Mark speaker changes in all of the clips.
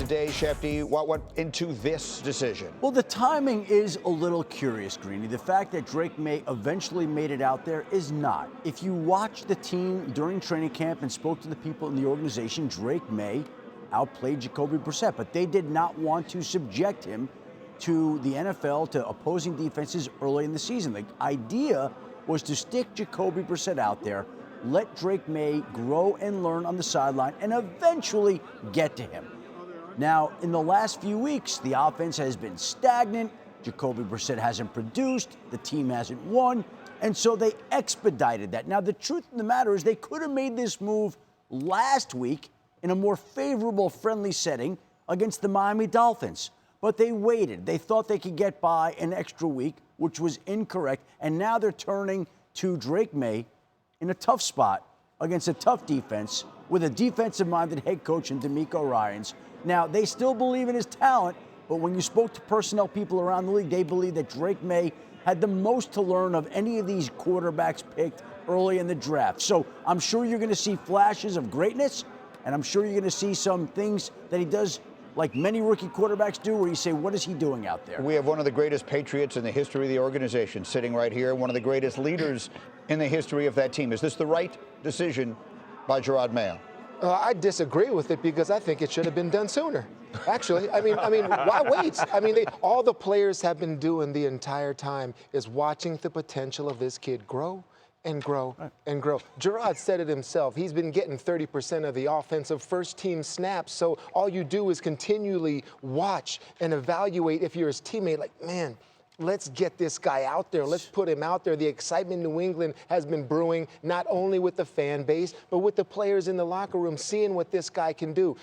Speaker 1: day, Schefter. What went into this decision?
Speaker 2: Well, the timing is a little curious, Greeny. The fact that Drake Maye eventually made it out there is not. If you watched the team during training camp and spoke to the people in the organization, Drake Maye outplayed Jacoby Brissett, but they did not want to subject him to the NFL, to opposing defenses early in the season. The idea was to stick Jacoby Brissett out there, let Drake Maye grow and learn on the sideline, and eventually get to him. Now, in the last few weeks, the offense has been stagnant. Jacoby Brissett hasn't produced. The team hasn't won. And so they expedited that. Now, the truth of the matter is they could have made this move last week in a more favorable, friendly setting against the Miami Dolphins. But they waited. They thought they could get by an extra week, which was incorrect. And now they're turning to Drake Maye in a tough spot against a tough defense with a defensive-minded head coach in DeMeco Ryans. Now, they still believe in his talent, but when you spoke to personnel people around the league, they believe that Drake Maye had the most to learn of any of these quarterbacks picked early in the draft. So I'm sure you're going to see flashes of greatness, and I'm sure you're going to see some things that he does like many rookie quarterbacks do, where you say, what is he doing out there?
Speaker 1: We have one of the greatest Patriots in the history of the organization sitting right here, one of the greatest leaders in the history of that team. Is this the right decision by Jerod Mayo?
Speaker 3: I disagree with it because I think it should have been done sooner. Actually, I mean, why wait? I mean, all the players have been doing the entire time is watching the potential of this kid grow and grow and grow. Jerod said it himself. He's been getting 30% of the offensive first-team snaps, so all you do is continually watch and evaluate if you're his teammate, like, man, let's get this guy out there. Let's put him out there. The excitement in New England has been brewing, not only with the fan base, but with the players in the locker room, seeing what this guy can do.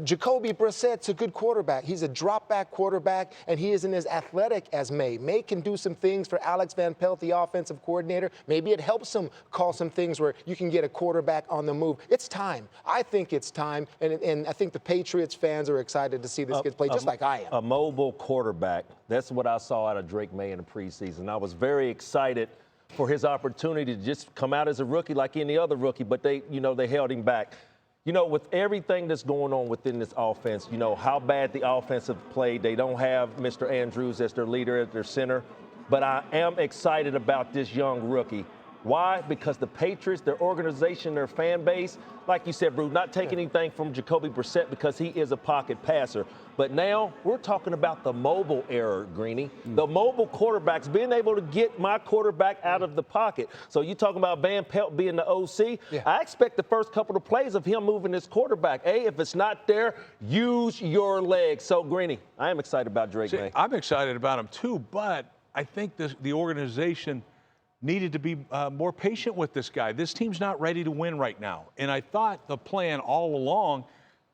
Speaker 3: Jacoby Brissett's a good quarterback. He's a drop-back quarterback, and he isn't as athletic as Maye. Maye can do some things for Alex Van Pelt, the offensive coordinator. Maybe it helps him call some things where you can get a quarterback on the move. It's time. I think it's time, and I think the Patriots fans are excited to see this kid play, just like I am.
Speaker 4: A mobile quarterback. That's what I saw out of Drake Maye in the preseason. I was very excited for his opportunity to just come out as a rookie like any other rookie, but they held him back. With everything that's going on within this offense, how bad the offense have played. They don't have Mr. Andrews as their leader, as their center, but I am excited about this young rookie. Why? Because the Patriots, their organization, their fan base, like you said, Bruce, not taking anything from Jacoby Brissett because he is a pocket passer. But now we're talking about the mobile era, Greeny. The mobile quarterbacks, being able to get my quarterback out of the pocket. So you talking about Van Pelt being the OC? Yeah. I expect the first couple of plays of him moving this quarterback. If it's not there, use your legs. So, Greeny, I am excited about Drake Maye.
Speaker 5: I'm excited about him too, but I think the organization needed to be more patient with this guy. This team's not ready to win right now. And I thought the plan all along,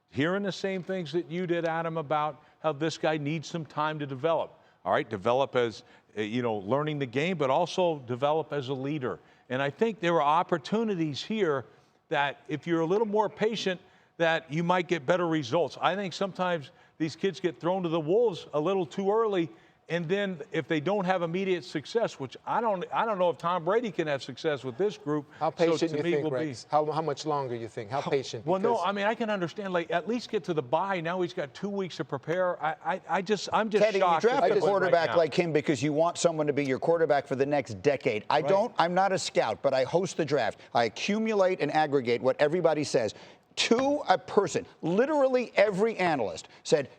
Speaker 5: hearing the same things that you did, Adam, about how this guy needs some time to develop. All right, develop as, learning the game, but also develop as a leader. And I think there are opportunities here that if you're a little more patient, that you might get better results. I think sometimes these kids get thrown to the wolves a little too early. And then if they don't have immediate success, which I don't know if Tom Brady can have success with this group.
Speaker 3: How patient do you think, Rex? How much longer you think? How patient?
Speaker 5: Well, no, I mean, I can understand, like, at least get to the bye. Now he's got 2 weeks to prepare. I'm just
Speaker 1: Teddy,
Speaker 5: shocked.
Speaker 1: you draft a quarterback like him because you want someone to be your quarterback for the next decade. I'm not a scout, but I host the draft. I accumulate and aggregate what everybody says. To a person, literally every analyst said,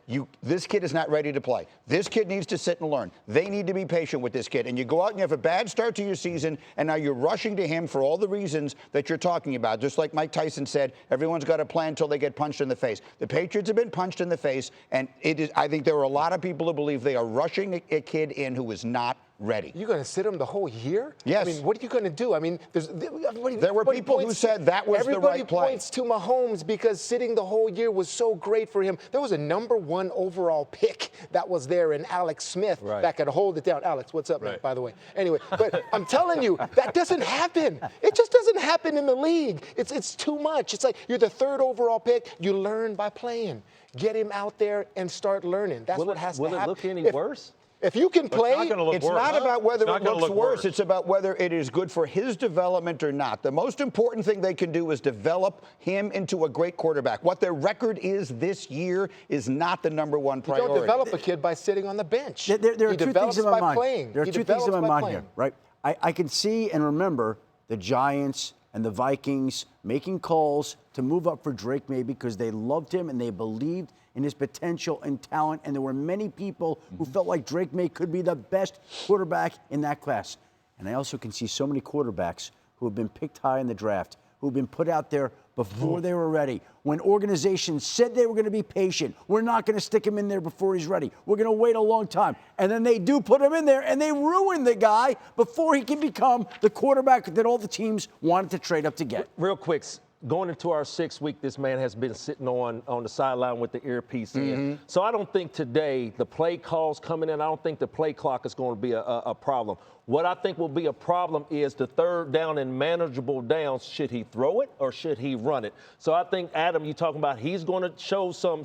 Speaker 1: this kid is not ready to play. This kid needs to sit and learn. They need to be patient with this kid. And you go out and you have a bad start to your season, and now you're rushing to him for all the reasons that you're talking about. Just like Mike Tyson said, everyone's got a plan until they get punched in the face. The Patriots have been punched in the face, and I think there are a lot of people who believe they are rushing a kid in who is not ready.
Speaker 3: You're going to sit him the whole year?
Speaker 1: Yes.
Speaker 3: I mean, what are you going to do? I mean,
Speaker 1: there were people who said that was the right play.
Speaker 3: Everybody points to Mahomes because sitting the whole year was so great for him. There was a #1 overall pick that was there in Alex Smith that could hold it down. Alex, what's up, man, by the way? Anyway, but I'm telling you, that doesn't happen. It just doesn't happen in the league. It's too much. It's like you're the 3rd overall pick. You learn by playing. Get him out there and start learning. That's what has to happen.
Speaker 4: Will it look any worse?
Speaker 3: If you can play,
Speaker 5: It's not gonna look
Speaker 1: It's
Speaker 5: worse.
Speaker 1: not about whether
Speaker 5: It's not
Speaker 1: it
Speaker 5: gonna
Speaker 1: looks
Speaker 5: look
Speaker 1: worse. It's about whether it is good for his development or not. The most important thing they can do is develop him into a great quarterback. What their record is this year is not the number one
Speaker 3: you
Speaker 1: priority.
Speaker 3: don't develop a kid by sitting on the bench.
Speaker 2: There are
Speaker 3: he
Speaker 2: two
Speaker 3: develops
Speaker 2: things in
Speaker 3: by
Speaker 2: my mind.
Speaker 3: playing.
Speaker 2: There are
Speaker 3: He
Speaker 2: two things in my
Speaker 3: develops by
Speaker 2: mind
Speaker 3: playing.
Speaker 2: here, right? I can see and remember the Giants and the Vikings making calls to move up for Drake Maye because they loved him and they believed in his potential and talent. And there were many people who felt like Drake Maye could be the best quarterback in that class. And I also can see so many quarterbacks who have been picked high in the draft, who've been put out there before they were ready. When organizations said they were going to be patient, we're not going to stick him in there before he's ready. We're going to wait a long time. And then they do put him in there, and they ruin the guy before he can become the quarterback that all the teams wanted to trade up to get.
Speaker 4: Real quick, going into our 6th week, this man has been sitting on the sideline with the earpiece in. So I don't think today the play calls coming in, I don't think the play clock is going to be a problem. What I think will be a problem is the third down and manageable downs. Should he throw it or should he run it? So I think, Adam, you're talking about he's going to show some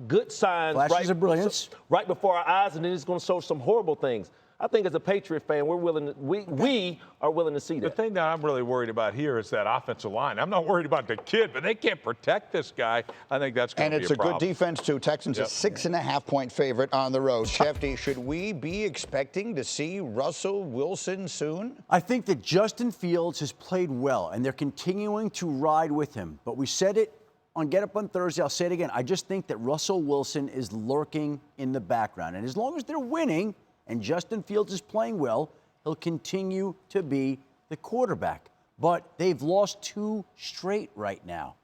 Speaker 4: good signs
Speaker 2: Flashes of brilliance.
Speaker 4: right before our eyes, and then he's going to show some horrible things. I think as a Patriot fan, we are willing to see
Speaker 5: The
Speaker 4: that.
Speaker 5: thing that I'm really worried about here is that offensive line. I'm not worried about the kid, but they can't protect this guy. I think that's going to
Speaker 1: And
Speaker 5: be
Speaker 1: it's
Speaker 5: a
Speaker 1: a
Speaker 5: problem.
Speaker 1: good defense, too. Texans
Speaker 5: Yep.
Speaker 1: a 6.5-point favorite on the road. Schefter, should we be expecting to see Russell Wilson soon?
Speaker 2: I think that Justin Fields has played well, and they're continuing to ride with him. But we said it on Get Up on Thursday. I'll say it again. I just think that Russell Wilson is lurking in the background. And as long as they're winning and Justin Fields is playing well, he'll continue to be the quarterback. But they've lost 2 straight right now.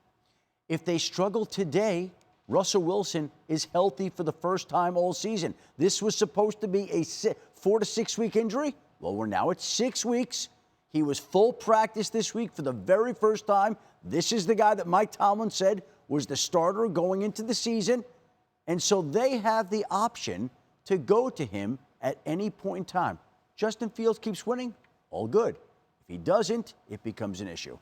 Speaker 2: If they struggle today, Russell Wilson is healthy for the first time all season. This was supposed to be a 4 to 6 week injury. Well, we're now at 6 weeks. He was full practice this week for the very first time. This is the guy that Mike Tomlin said was the starter going into the season. And so they have the option to go to him at any point in time. Justin Fields keeps winning, all good. If he doesn't, it becomes an issue.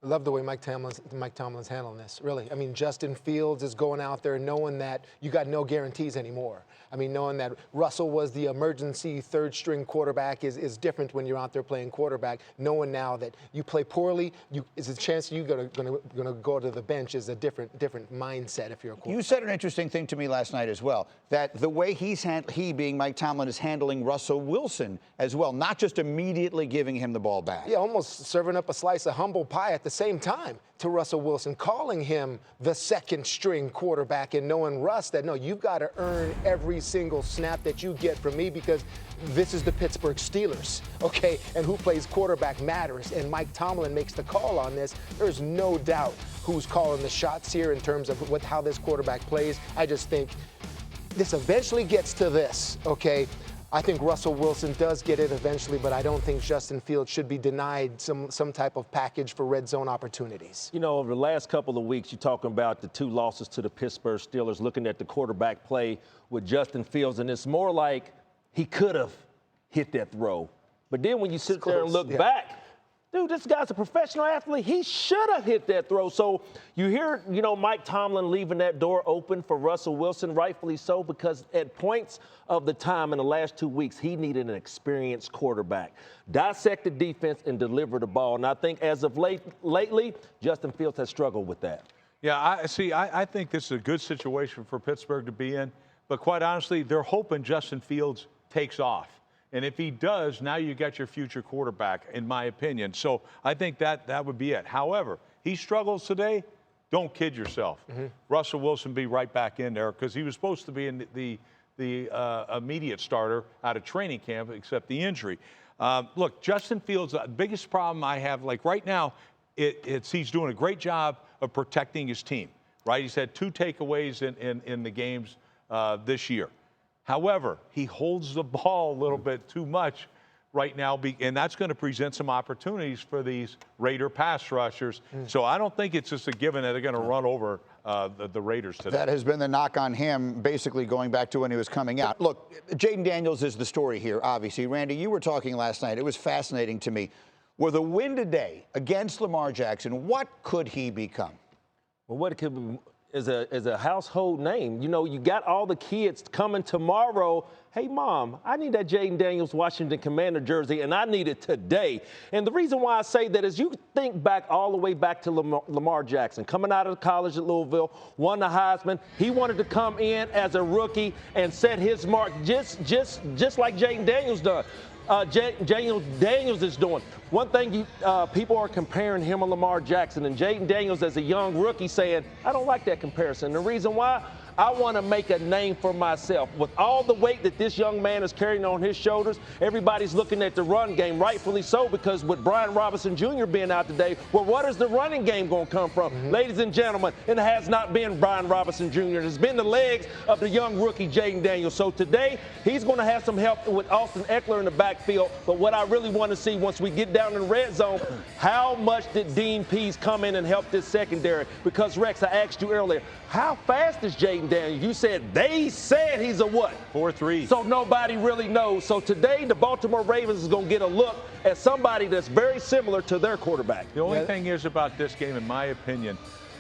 Speaker 3: I love the way Mike Tomlin's handling this, really. I mean, Justin Fields is going out there knowing that you got no guarantees anymore. I mean, knowing that Russell was the emergency third-string quarterback is different when you're out there playing quarterback. Knowing now that you play poorly, is a chance you're gonna go to the bench is a different mindset if you're a quarterback.
Speaker 1: You said an interesting thing to me last night as well, that the way he being Mike Tomlin is handling Russell Wilson as well, not just immediately giving him the ball back.
Speaker 3: Yeah, almost serving up a slice of humble pie at the same time to Russell Wilson, calling him the second-string quarterback and knowing Russ that, no, you've got to earn every single snap that you get from me because this is the Pittsburgh Steelers, okay? And who plays quarterback matters, and Mike Tomlin makes the call on this. There's no doubt who's calling the shots here in terms of how this quarterback plays. I just think this eventually gets to this, okay? I think Russell Wilson does get it eventually, but I don't think Justin Fields should be denied some type of package for red zone opportunities.
Speaker 4: You know, over the last couple of weeks, you're talking about the 2 losses to the Pittsburgh Steelers, looking at the quarterback play with Justin Fields, and it's more like he could have hit that throw. But then when you sit there and look back, dude, this guy's a professional athlete. He should have hit that throw. So you hear, Mike Tomlin leaving that door open for Russell Wilson, rightfully so, because at points of the time in the last 2 weeks, he needed an experienced quarterback. Dissect the defense and deliver the ball. And I think as of lately, Justin Fields has struggled with that.
Speaker 5: Yeah, I think this is a good situation for Pittsburgh to be in. But quite honestly, they're hoping Justin Fields takes off. And if he does, now you got your future quarterback, in my opinion. So I think that would be it. However, he struggles today. Don't kid yourself. Russell Wilson be right back in there because he was supposed to be in the immediate starter out of training camp, except the injury. Look, Justin Fields, the biggest problem I have, like right now, he's doing a great job of protecting his team, right? He's had 2 takeaways in the games this year. However, he holds the ball a little bit too much right now, and that's going to present some opportunities for these Raider pass rushers. So I don't think it's just a given that they're going to run over the Raiders today.
Speaker 1: That has been the knock on him, basically going back to when he was coming out. Look, Jaden Daniels is the story here, obviously. Randy, you were talking last night. It was fascinating to me. With a win today against Lamar Jackson, what could he become?
Speaker 4: Well, what it could be, is a household name. You know, you got all the kids coming tomorrow. Hey, Mom, I need that Jaden Daniels Washington Commander jersey, and I need it today. And the reason why I say that is you think back all the way back to Lamar Jackson, coming out of college at Louisville, won the Heisman. He wanted to come in as a rookie and set his mark just like Jaden Daniels done. Daniels is doing. One thing people are comparing him and Lamar Jackson, and Jaden Daniels as a young rookie saying, I don't like that comparison. The reason why, I want to make a name for myself. With all the weight that this young man is carrying on his shoulders, everybody's looking at the run game, rightfully so, because with Brian Robinson Jr. being out today, well, what is the running game going to come from? Ladies and gentlemen, it has not been Brian Robinson Jr. It has been the legs of the young rookie Jaden Daniels. So today, he's going to have some help with Austin Eckler in the backfield. But what I really want to see once we get down in the red zone, how much did Dean Pease come in and help this secondary? Because, Rex, I asked you earlier, how fast is Jaden Daniels? You said they said he's a what?
Speaker 5: 4.3.
Speaker 4: So nobody really knows. So today the Baltimore Ravens is going to get a look at somebody that's very similar to their quarterback.
Speaker 5: The only thing is about this game, in my opinion,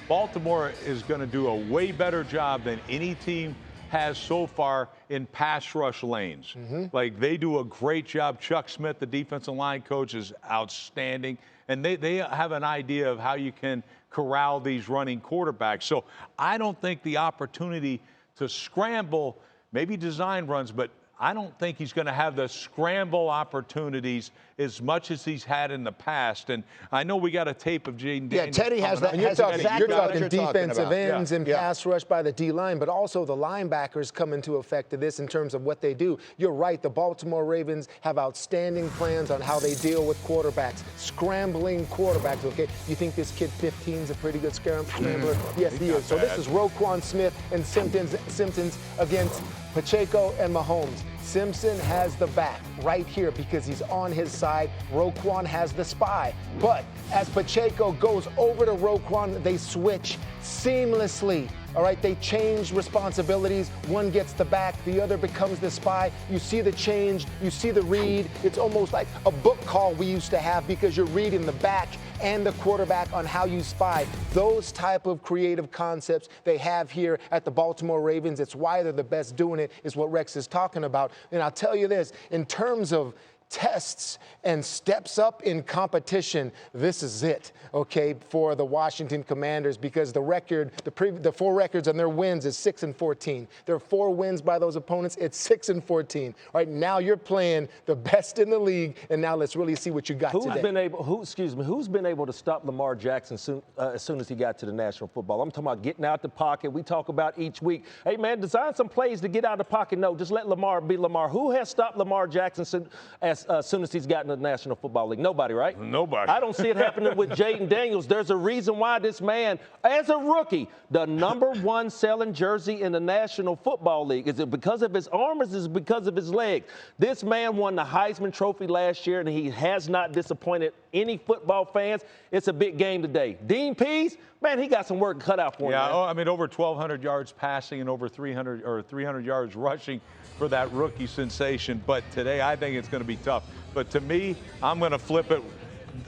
Speaker 5: Baltimore is going to do a way better job than any team has so far in pass rush lanes. Like, they do a great job. Chuck Smith, the defensive line coach, is outstanding. And they have an idea of how you can corral these running quarterbacks. So I don't think the opportunity to scramble, maybe design runs, but I don't think he's going to have the scramble opportunities as much as he's had in the past. And I know we got a tape of Jaden Daniels.
Speaker 1: Yeah, Teddy has that.
Speaker 3: You're talking,
Speaker 1: exactly
Speaker 3: you're talking
Speaker 1: what
Speaker 3: defensive
Speaker 1: about.
Speaker 3: ends and pass rush by the D-line, but also the linebackers come into effect to this in terms of what they do. You're right, the Baltimore Ravens have outstanding plans on how they deal with quarterbacks, scrambling quarterbacks, okay? You think this kid 15 is a pretty good scrambler? Yes, he is. So this is Roquan Smith and Simpsons against Pacheco and Mahomes. Simpson has the back right here because he's on his side. Roquan has the spy. But as Pacheco goes over to Roquan, they switch seamlessly. All right, they change responsibilities. One gets the back, the other becomes the spy. You see the change, you see the read. It's almost like a book call we used to have because you're reading the back and the quarterback on how you spy. Those type of creative concepts they have here at the Baltimore Ravens. It's why they're the best doing it, is what Rex is talking about. And I'll tell you this, in terms of tests and steps up in competition, this is it, okay, for the Washington Commanders, because the record, the four records on their wins is 6-14. There are 4 wins by those opponents. It's 6-14. All right, now you're playing the best in the league, and now let's really see what you got today.
Speaker 4: Who's been able to stop Lamar Jackson as soon as he got to the National Football? I'm talking about getting out the pocket. We talk about each week, hey, man, design some plays to get out of the pocket. No, just let Lamar be Lamar. Who has stopped Lamar Jackson as soon as he's gotten to the National Football League? Nobody, right?
Speaker 5: Nobody.
Speaker 4: I don't see it happening with Jaden Daniels. There's a reason why this man, as a rookie, the #1 selling jersey in the National Football League. Is it because of his arm or is it because of his legs? This man won the Heisman Trophy last year, and he has not disappointed any football fans. It's a big game today. Dean Pease, man, he got some work cut out for him.
Speaker 5: Yeah,
Speaker 4: man.
Speaker 5: I mean, over 1,200 yards passing and over 300 yards rushing for that rookie sensation. But today, I think it's going to be tough. But to me, I'm going to flip it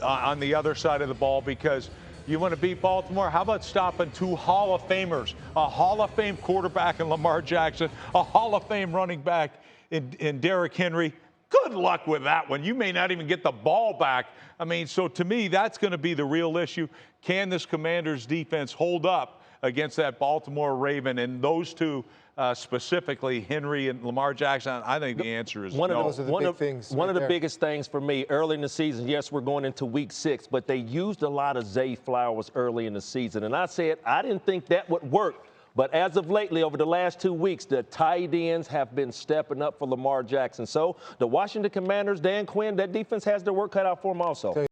Speaker 5: on the other side of the ball, because you want to beat Baltimore? How about stopping 2 Hall of Famers, a Hall of Fame quarterback in Lamar Jackson, a Hall of Fame running back in Derrick Henry? Good luck with that one. You may not even get the ball back. I mean, so to me, that's going to be the real issue. Can this Commanders defense hold up against that Baltimore Raven? And those two, specifically Henry and Lamar Jackson, I think the answer is no.
Speaker 3: Those are the big things.
Speaker 4: One of the biggest things for me early in the season, yes, we're going into week 6, but they used a lot of Zay Flowers early in the season. And I said I didn't think that would work. But as of lately, over the last 2 weeks, the tight ends have been stepping up for Lamar Jackson. So the Washington Commanders, Dan Quinn, that defense has their work cut out for them also.